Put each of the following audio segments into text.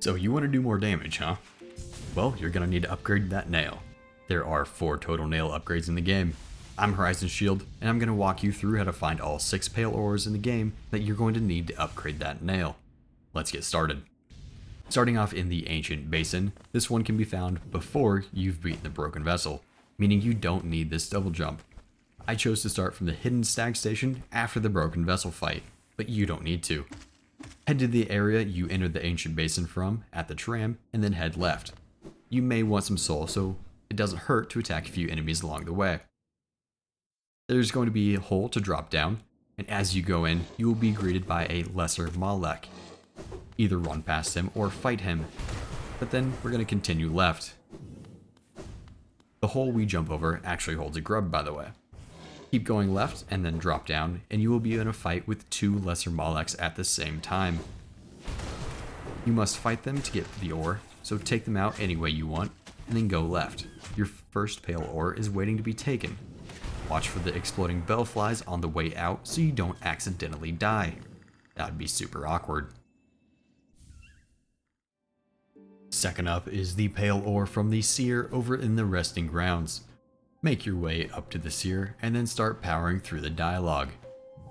So you want to do more damage, huh? Well, you're going to need to upgrade that nail. There are 4 total nail upgrades in the game. I'm Horizon Shield, and I'm going to walk you through how to find all 6 pale ores in the game that you're going to need to upgrade that nail. Let's get started. Starting off in the Ancient Basin, this one can be found before you've beaten the Broken Vessel, meaning you don't need this double jump. I chose to start from the Hidden Stag Station after the Broken Vessel fight, but you don't need to. Head to the area you entered the Ancient Basin from at the tram, and then head left. You may want some soul, so it doesn't hurt to attack a few enemies along the way. There's going to be a hole to drop down, and as you go in, you will be greeted by a lesser Malek. Either run past him or fight him, but then we're going to continue left. The hole we jump over actually holds a grub, by the way. Keep going left and then drop down, and you will be in a fight with 2 lesser Maleks at the same time. You must fight them to get the ore, so take them out any way you want, and then go left. Your first pale ore is waiting to be taken. Watch for the exploding bellflies on the way out so you don't accidentally die. That would be super awkward. Second up is the pale ore from the Seer over in the Resting Grounds. Make your way up to the Seer and then start powering through the dialogue.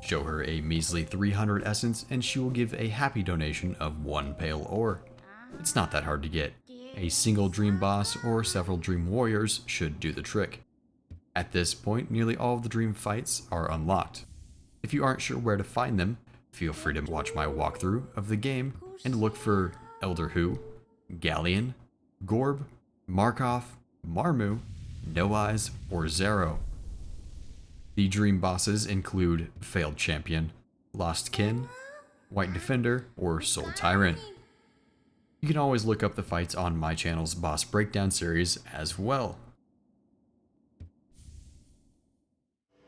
Show her a measly 300 essence and she will give a happy donation of 1 pale ore. It's not that hard to get. A single dream boss or several dream warriors should do the trick. At this point, nearly all of the dream fights are unlocked. If you aren't sure where to find them, feel free to watch my walkthrough of the game and look for Elder Hu, Galleon, Gorb, Markov, Marmu, No Eyes, or Zero. The dream bosses include Failed Champion, Lost Kin, White Defender, or Soul Tyrant. You can always look up the fights on my channel's boss breakdown series as well.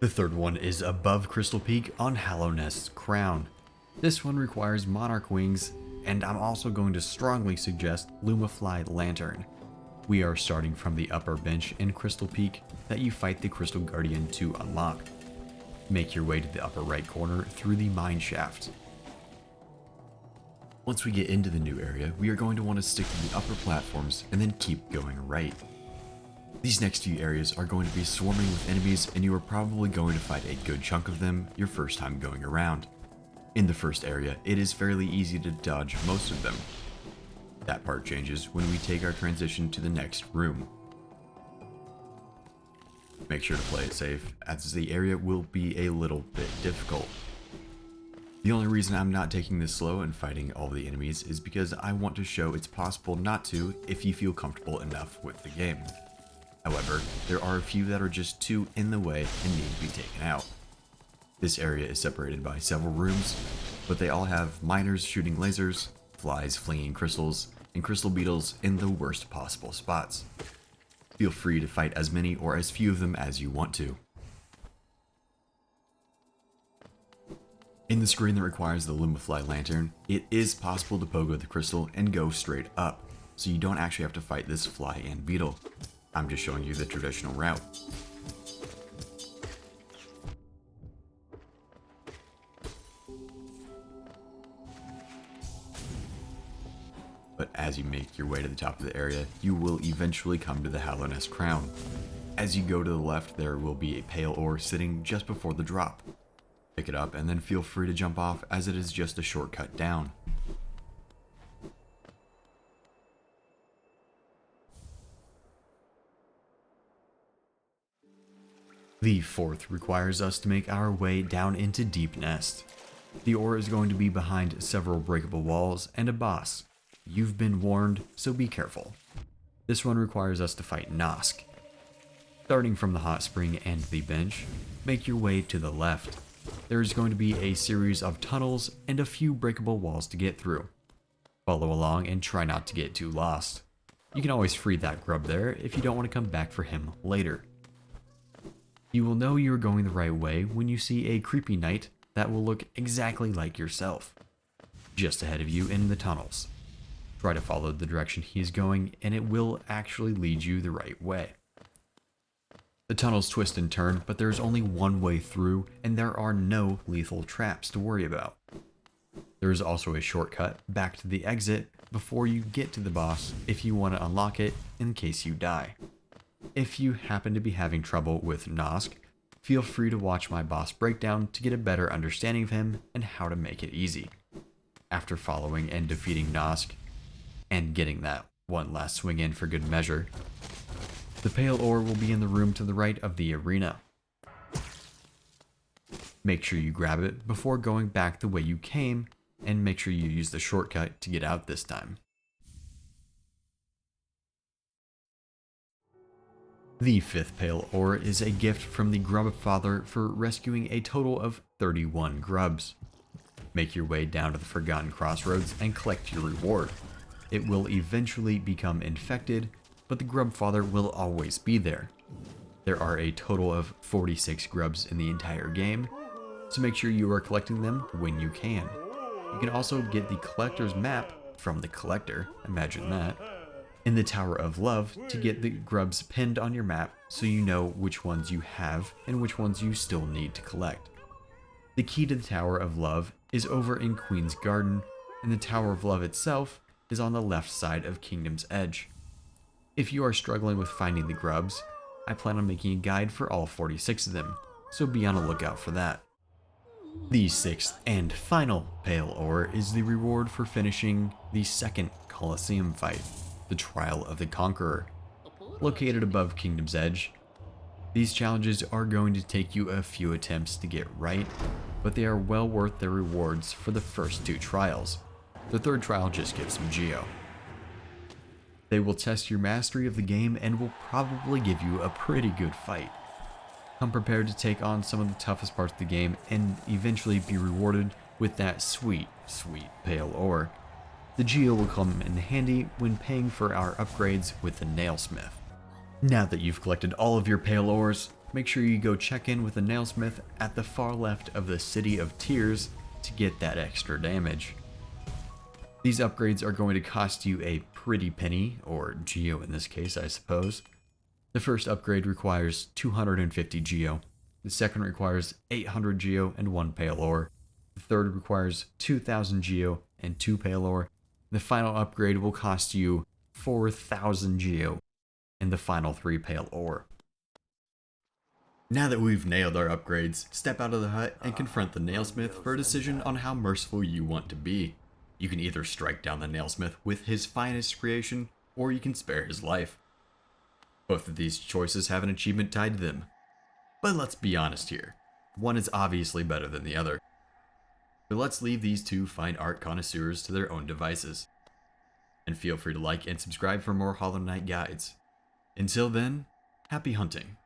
The third one is above Crystal Peak on Hallownest's crown. This one requires Monarch Wings, and I'm also going to strongly suggest Lumafly Lantern. We are starting from the upper bench in Crystal Peak that you fight the Crystal Guardian to unlock. Make your way to the upper right corner through the mine shaft. Once we get into the new area, we are going to want to stick to the upper platforms and then keep going right. These next few areas are going to be swarming with enemies, and you are probably going to fight a good chunk of them your first time going around. In the first area, it is fairly easy to dodge most of them. That part changes when we take our transition to the next room. Make sure to play it safe, as the area will be a little bit difficult. The only reason I'm not taking this slow and fighting all the enemies is because I want to show it's possible not to if you feel comfortable enough with the game. However, there are a few that are just too in the way and need to be taken out. This area is separated by several rooms, but they all have miners shooting lasers, flies flinging crystals, and crystal beetles in the worst possible spots. Feel free to fight as many or as few of them as you want to. In the screen that requires the Lumafly Lantern, it is possible to pogo the crystal and go straight up, so you don't actually have to fight this fly and beetle. I'm just showing you the traditional route. But as you make your way to the top of the area, you will eventually come to the Hallownest crown. As you go to the left, there will be a pale ore sitting just before the drop. Pick it up and then feel free to jump off, as it is just a shortcut down. The fourth requires us to make our way down into Deepnest. The ore is going to be behind several breakable walls and a boss. You've been warned, so be careful. This one requires us to fight Nosk. Starting from the hot spring and the bench, make your way to the left. There is going to be a series of tunnels and a few breakable walls to get through. Follow along and try not to get too lost. You can always free that grub there if you don't want to come back for him later. You will know you are going the right way when you see a creepy knight that will look exactly like yourself, just ahead of you in the tunnels. Try to follow the direction he is going, and it will actually lead you the right way. The tunnels twist and turn, but there is only one way through, and there are no lethal traps to worry about. There is also a shortcut back to the exit, before you get to the boss if you want to unlock it in case you die. If you happen to be having trouble with Nosk, feel free to watch my boss breakdown to get a better understanding of him and how to make it easy. After following and defeating Nosk, and getting that one last swing in for good measure, the pale ore will be in the room to the right of the arena. Make sure you grab it before going back the way you came, and make sure you use the shortcut to get out this time. The fifth pale ore is a gift from the Grubfather for rescuing a total of 31 grubs. Make your way down to the Forgotten Crossroads and collect your reward. It will eventually become infected, but the Grubfather will always be there. There are a total of 46 grubs in the entire game, so make sure you are collecting them when you can. You can also get the collector's map from the collector, imagine that, in the Tower of Love to get the grubs pinned on your map so you know which ones you have and which ones you still need to collect. The key to the Tower of Love is over in Queen's Garden, and the Tower of Love itself is on the left side of Kingdom's Edge. If you are struggling with finding the grubs, I plan on making a guide for all 46 of them, so be on the lookout for that. The sixth and final pale ore is the reward for finishing the second Colosseum fight, the Trial of the Conqueror, located above Kingdom's Edge. These challenges are going to take you a few attempts to get right, but they are well worth their rewards for the first two trials. The third trial just gives some geo. They will test your mastery of the game and will probably give you a pretty good fight. Come prepared to take on some of the toughest parts of the game and eventually be rewarded with that sweet, sweet pale ore. The geo will come in handy when paying for our upgrades with the Nailsmith. Now that you've collected all of your pale ores, make sure you go check in with the Nailsmith at the far left of the City of Tears to get that extra damage. These upgrades are going to cost you a pretty penny, or geo in this case, I suppose. The first upgrade requires 250 geo, the second requires 800 geo and 1 pale ore, the third requires 2000 geo and 2 pale ore, the final upgrade will cost you 4000 geo and the final 3 pale ore. Now that we've nailed our upgrades, step out of the hut and confront the Nailsmith for a decision on how merciful you want to be. You can either strike down the Nailsmith with his finest creation, or you can spare his life. Both of these choices have an achievement tied to them. But let's be honest here, one is obviously better than the other. But let's leave these two fine art connoisseurs to their own devices. And feel free to like and subscribe for more Hollow Knight guides. Until then, happy hunting.